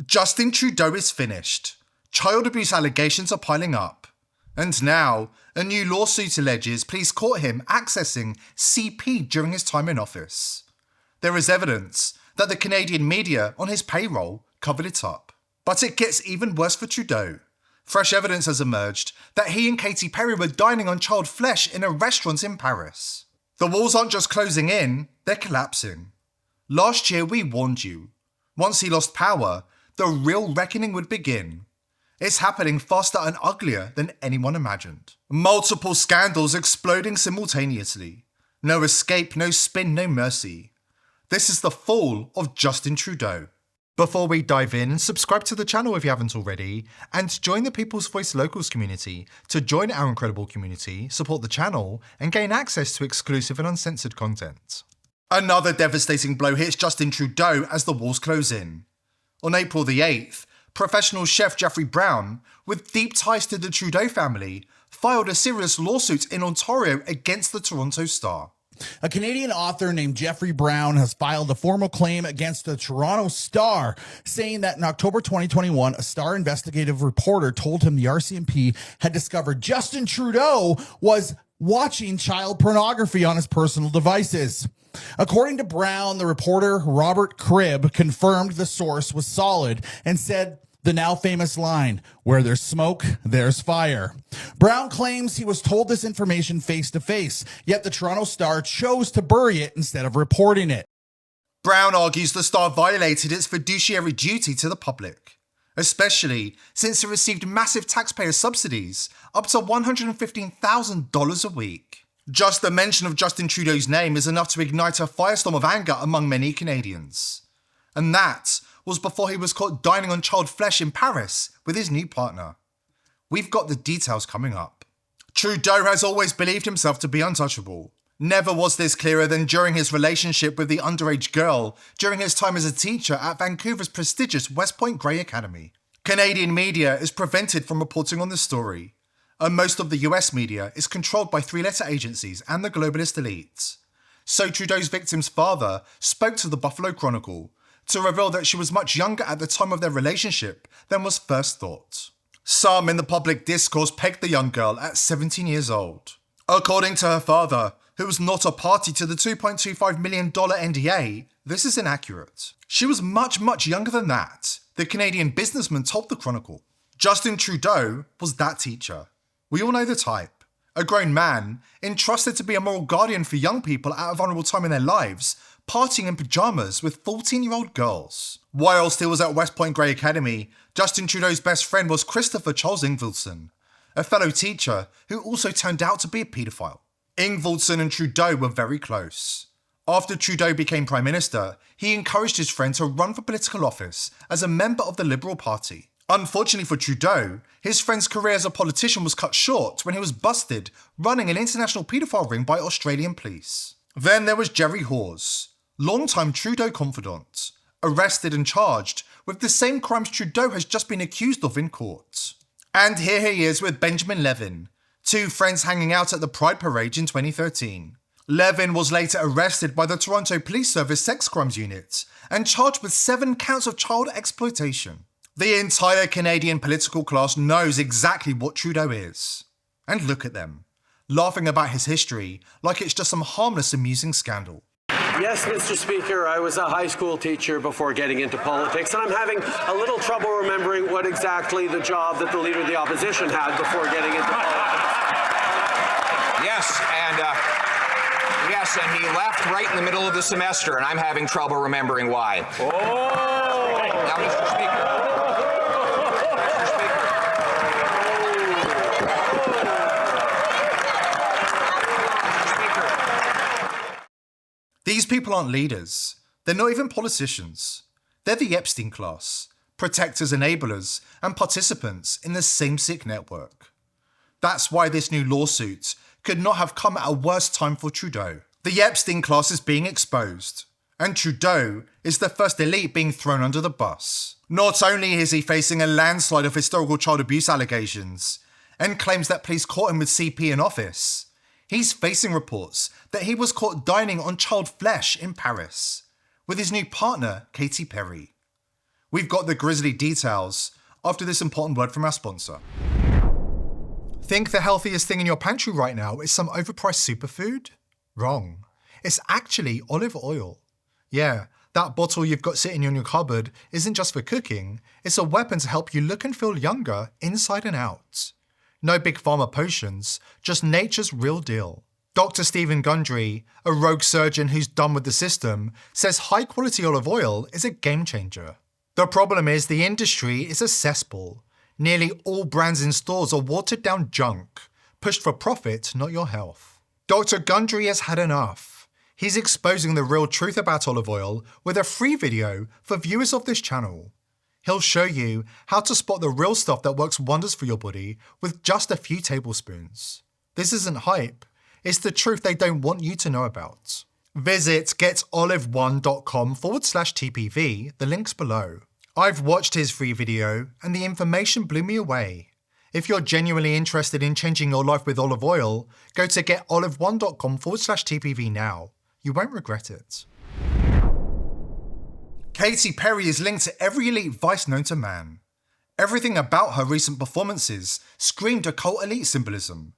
Justin Trudeau is finished. Child abuse allegations are piling up. And now, a new lawsuit alleges police caught him accessing CP during his time in office. There is evidence that the Canadian media on his payroll covered it up. But it gets even worse for Trudeau. Fresh evidence has emerged that he and Katy Perry were dining on child flesh in a restaurant in Paris. The walls aren't just closing in, they're collapsing. Last year we warned you. Once he lost power, the real reckoning would begin. It's happening faster and uglier than anyone imagined. Multiple scandals exploding simultaneously. No escape, no spin, no mercy. This is the fall of Justin Trudeau. Before we dive in, subscribe to the channel if you haven't already, and join the People's Voice Locals community to join our incredible community, support the channel, and gain access to exclusive and uncensored content. Another devastating blow hits Justin Trudeau as the walls close in. On April the 8th, professional chef Jeffrey Brown, with deep ties to the Trudeau family, filed a serious lawsuit in Ontario against the Toronto Star. A Canadian author named Jeffrey Brown has filed a formal claim against the Toronto Star, saying that in October 2021, a Star investigative reporter told him the RCMP had discovered Justin Trudeau was watching child pornography on his personal devices. According to Brown, the reporter Robert Cribb confirmed the source was solid and said the now famous line, "Where there's smoke, there's fire." Brown claims he was told this information face to face, yet the Toronto Star chose to bury it instead of reporting it. Brown argues the Star violated its fiduciary duty to the public, especially since it received massive taxpayer subsidies, up to $115,000 a week. Just the mention of Justin Trudeau's name is enough to ignite a firestorm of anger among many Canadians. And that was before he was caught dining on child flesh in Paris with his new partner. We've got the details coming up. Trudeau has always believed himself to be untouchable. Never was this clearer than during his relationship with the underage girl during his time as a teacher at Vancouver's prestigious West Point Grey Academy. Canadian media is prevented from reporting on the story, and most of the US media is controlled by three-letter agencies and the globalist elites. So Trudeau's victim's father spoke to the Buffalo Chronicle to reveal that she was much younger at the time of their relationship than was first thought. Some in the public discourse pegged the young girl at 17 years old. According to her father, who was not a party to the $2.25 million NDA, this is inaccurate. She was much younger than that, the Canadian businessman told the Chronicle. Justin Trudeau was that teacher. We all know the type. A grown man, entrusted to be a moral guardian for young people at a vulnerable time in their lives, partying in pyjamas with 14-year-old girls. Whilst he was at West Point Grey Academy, Justin Trudeau's best friend was Christopher Charles Ingvildson, a fellow teacher who also turned out to be a paedophile. Ingvildson and Trudeau were very close. After Trudeau became Prime Minister, he encouraged his friend to run for political office as a member of the Liberal Party. Unfortunately for Trudeau, his friend's career as a politician was cut short when he was busted running an international paedophile ring by Australian police. Then there was Jerry Hawes, longtime Trudeau confidant, arrested and charged with the same crimes Trudeau has just been accused of in court. And here he is with Benjamin Levin, two friends hanging out at the Pride Parade in 2013. Levin was later arrested by the Toronto Police Service Sex Crimes Unit and charged with 7 counts of child exploitation. The entire Canadian political class knows exactly what Trudeau is. And look at them, laughing about his history like it's just some harmless, amusing scandal. Yes, Mr. Speaker, I was a high school teacher before getting into politics, and I'm having a little trouble remembering what exactly the job that the Leader of the Opposition had before getting into politics. Yes, and he left right in the middle of the semester, and I'm having trouble remembering why. Oh! Now, Mr. Speaker. These people aren't leaders. They're not even politicians. They're the Epstein class, protectors, enablers, and participants in the same sick network. That's why this new lawsuit could not have come at a worse time for Trudeau. The Epstein class is being exposed, and Trudeau is the first elite being thrown under the bus. Not only is he facing a landslide of historical child abuse allegations and claims that police caught him with CP in office, he's facing reports that he was caught dining on child flesh in Paris with his new partner, Katy Perry. We've got the grisly details after this important word from our sponsor. Think the healthiest thing in your pantry right now is some overpriced superfood? Wrong. It's actually olive oil. Yeah, that bottle you've got sitting in your cupboard isn't just for cooking, it's a weapon to help you look and feel younger inside and out. No big pharma potions, just nature's real deal. Dr. Stephen Gundry, a rogue surgeon who's done with the system, says high-quality olive oil is a game changer. The problem is the industry is a cesspool. Nearly all brands in stores are watered-down junk, pushed for profit, not your health. Dr. Gundry has had enough. He's exposing the real truth about olive oil with a free video for viewers of this channel. He'll show you how to spot the real stuff that works wonders for your body with just a few tablespoons. This isn't hype, it's the truth they don't want you to know about. Visit getolive1.com/TPV, the link's below. I've watched his free video and the information blew me away. If you're genuinely interested in changing your life with olive oil, go to getolive1.com/TPV now. You won't regret it. Katy Perry is linked to every elite vice known to man. Everything about her recent performances screamed occult elite symbolism.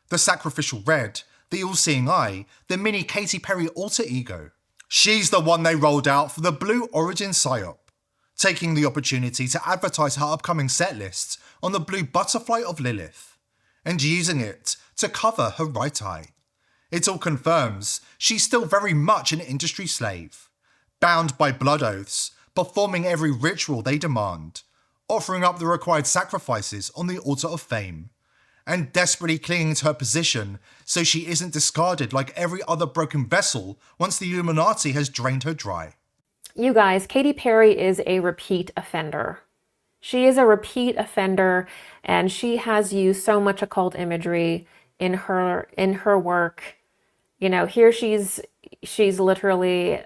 The sacrificial red, the all-seeing eye, the mini Katy Perry alter ego. She's the one they rolled out for the Blue Origin PSYOP, taking the opportunity to advertise her upcoming set lists on the blue butterfly of Lilith, and using it to cover her right eye. It all confirms she's still very much an industry slave, bound by blood oaths, performing every ritual they demand, offering up the required sacrifices on the altar of fame, and desperately clinging to her position so she isn't discarded like every other broken vessel once the Illuminati has drained her dry. You guys, Katy Perry is a repeat offender. She is a repeat offender, and she has used so much occult imagery in her work. You know, here she's literally,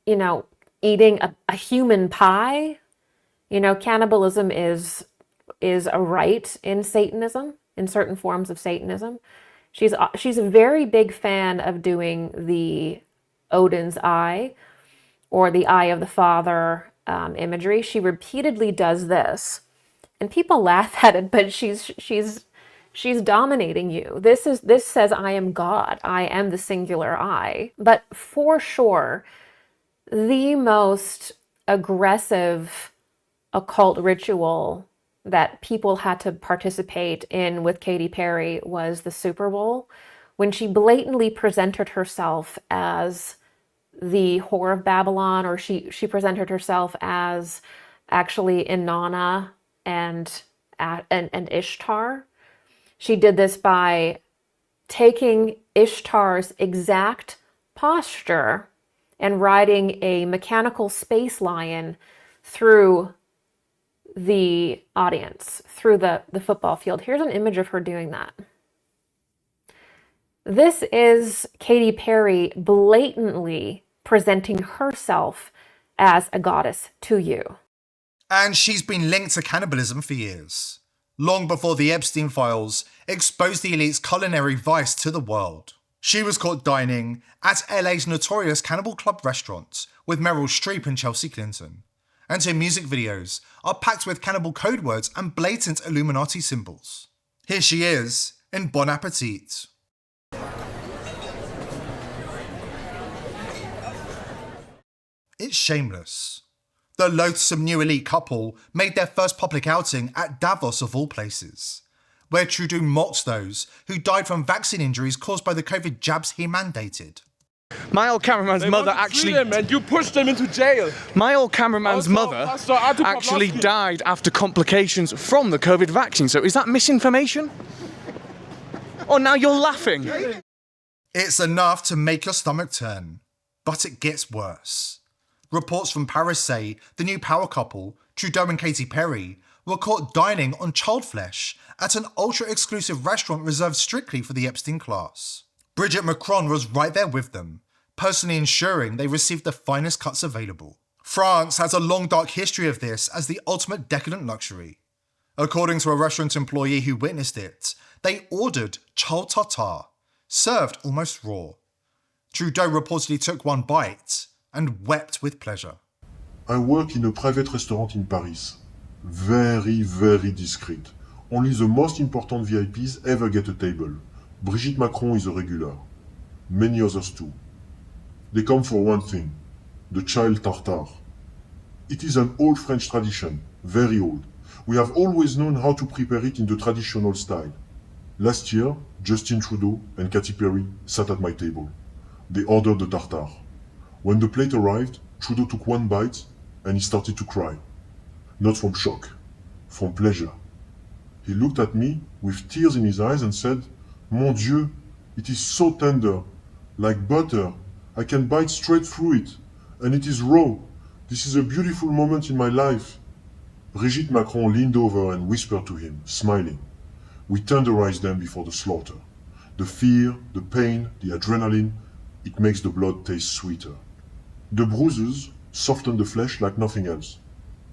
you know, eating a human pie. You know, cannibalism is a rite in Satanism, in certain forms of Satanism. She's a very big fan of doing the Odin's eye, or the Eye of the Father imagery. She repeatedly does this, and people laugh at it, but she's dominating you. This says, I am God. I am the singular I. But for sure, the most aggressive occult ritual that people had to participate in with Katy Perry was the Super Bowl, when she blatantly presented herself as the Whore of Babylon, or she presented herself as actually Inanna and Ishtar. She did this by taking Ishtar's exact posture and riding a mechanical space lion through the audience, through the football field. Here's an image of her doing that. This is Katy Perry blatantly presenting herself as a goddess to you. And she's been linked to cannibalism for years, long before the Epstein files exposed the elite's culinary vice to the world. She was caught dining at LA's notorious Cannibal Club restaurant with Meryl Streep and Chelsea Clinton, and her music videos are packed with cannibal code words and blatant Illuminati symbols. Here she is in Bon Appetit. It's shameless. The loathsome new elite couple made their first public outing at Davos of all places, where Trudeau mocked those who died from vaccine injuries caused by the COVID jabs he mandated. My old cameraman's mother actually... Them, and you pushed them into jail. My old cameraman's mother actually died after complications from the COVID vaccine. So is that misinformation? Oh, now you're laughing. It's enough to make your stomach turn, but it gets worse. Reports from Paris say the new power couple, Trudeau and Katy Perry, were caught dining on child flesh at an ultra-exclusive restaurant reserved strictly for the Epstein class. Brigitte Macron was right there with them, personally ensuring they received the finest cuts available. France has a long dark history of this as the ultimate decadent luxury. According to a restaurant employee who witnessed it, they ordered child tartare, served almost raw. Trudeau reportedly took one bite and wept with pleasure. I work in a private restaurant in Paris. Very, very discreet. Only the most important VIPs ever get a table. Brigitte Macron is a regular. Many others too. They come for one thing, the child tartare. It is an old French tradition, very old. We have always known how to prepare it in the traditional style. Last year, Justin Trudeau and Katy Perry sat at my table. They ordered the tartare. When the plate arrived, Trudeau took one bite and he started to cry. Not from shock, from pleasure. He looked at me with tears in his eyes and said, "Mon Dieu, it is so tender, like butter. I can bite straight through it, and it is raw. This is a beautiful moment in my life." Brigitte Macron leaned over and whispered to him, smiling. We tenderized them before the slaughter. The fear, the pain, the adrenaline, it makes the blood taste sweeter. The bruises soften the flesh like nothing else.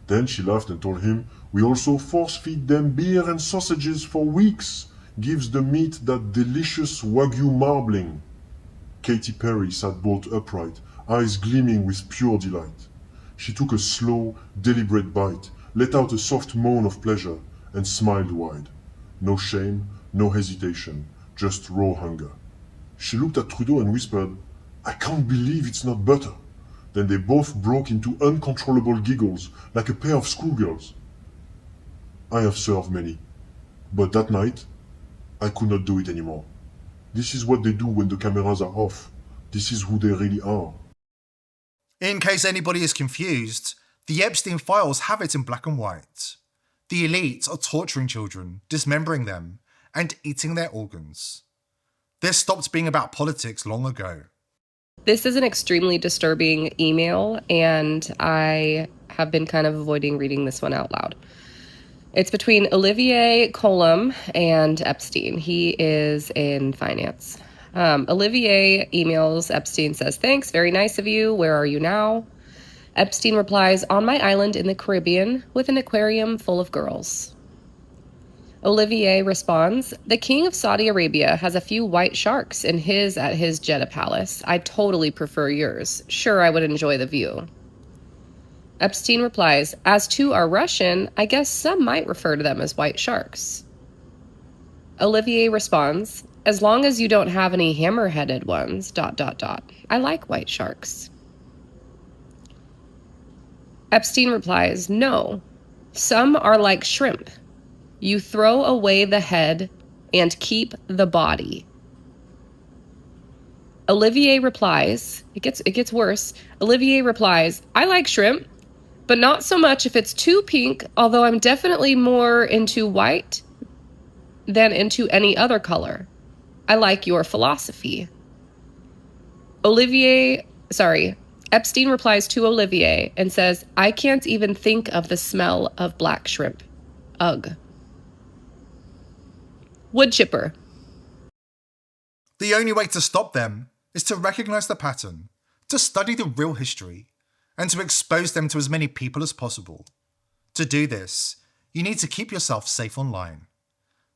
Then she laughed and told him, "We also force-feed them beer and sausages for weeks. Gives the meat that delicious Wagyu marbling." Katy Perry sat bolt upright, eyes gleaming with pure delight. She took a slow, deliberate bite, let out a soft moan of pleasure, and smiled wide. No shame, no hesitation, just raw hunger. She looked at Trudeau and whispered, "I can't believe it's not butter." Then they both broke into uncontrollable giggles, like a pair of schoolgirls. I have served many, but that night, I could not do it anymore. This is what they do when the cameras are off. This is who they really are. In case anybody is confused, the Epstein files have it in black and white. The elite are torturing children, dismembering them, and eating their organs. This stopped being about politics long ago. This is an extremely disturbing email, and I have been kind of avoiding reading this one out loud. It's between Olivier Colum and Epstein. He is in finance. Olivier emails Epstein, says, "Thanks, very nice of you. Where are you now?" Epstein replies, "On my island in the Caribbean with an aquarium full of girls." Olivier responds, "The king of Saudi Arabia has a few white sharks at his Jeddah palace. I totally prefer yours. Sure, I would enjoy the view." Epstein replies, "As to our Russian, I guess some might refer to them as white sharks." Olivier responds, "As long as you don't have any hammer-headed ones, ... I like white sharks." Epstein replies, "No, some are like shrimp. You throw away the head and keep the body." Olivier replies, it gets worse. Olivier replies, "I like shrimp, but not so much if it's too pink, although I'm definitely more into white than into any other color. I like your philosophy." Epstein replies to Olivier and says, "I can't even think of the smell of black shrimp. Ugh." Wood chipper. The only way to stop them is to recognize the pattern, to study the real history, and to expose them to as many people as possible. To do this, you need to keep yourself safe online.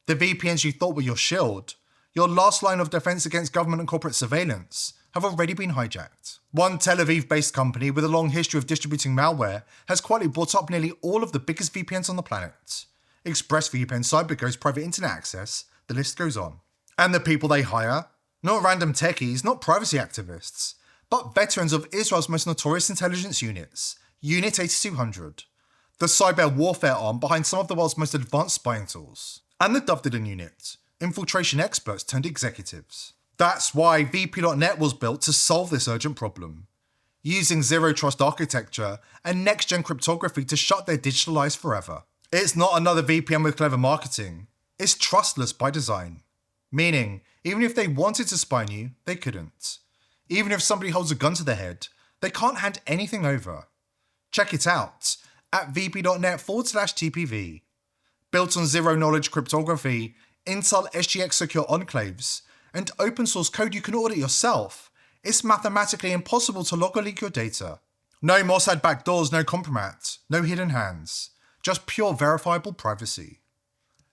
The VPNs you thought were your shield, your last line of defense against government and corporate surveillance, have already been hijacked. One Tel Aviv-based company with a long history of distributing malware has quietly bought up nearly all of the biggest VPNs on the planet. ExpressVPN, CyberGhost, private internet access, the list goes on. And the people they hire? Not random techies, not privacy activists, but veterans of Israel's most notorious intelligence units, Unit 8200, the cyber warfare arm behind some of the world's most advanced spying tools, and the Dovden Unit, infiltration experts turned executives. That's why VP.net was built to solve this urgent problem, using zero trust architecture and next-gen cryptography to shut their digital eyes forever. It's not another VPN with clever marketing. It's trustless by design. Meaning, even if they wanted to spy on you, they couldn't. Even if somebody holds a gun to their head, they can't hand anything over. Check it out at vp.net/TPV. Built on zero-knowledge cryptography, Intel SGX secure enclaves, and open source code you can audit yourself, it's mathematically impossible to log or leak your data. No Mossad backdoors, no compromat, no hidden hands. Just pure verifiable privacy.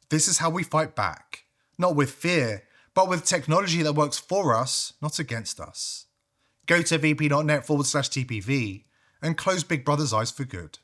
This is how we fight back. Not with fear, but with technology that works for us, not against us. Go to vp.net/TPV and closed Big Brother's eyes for good.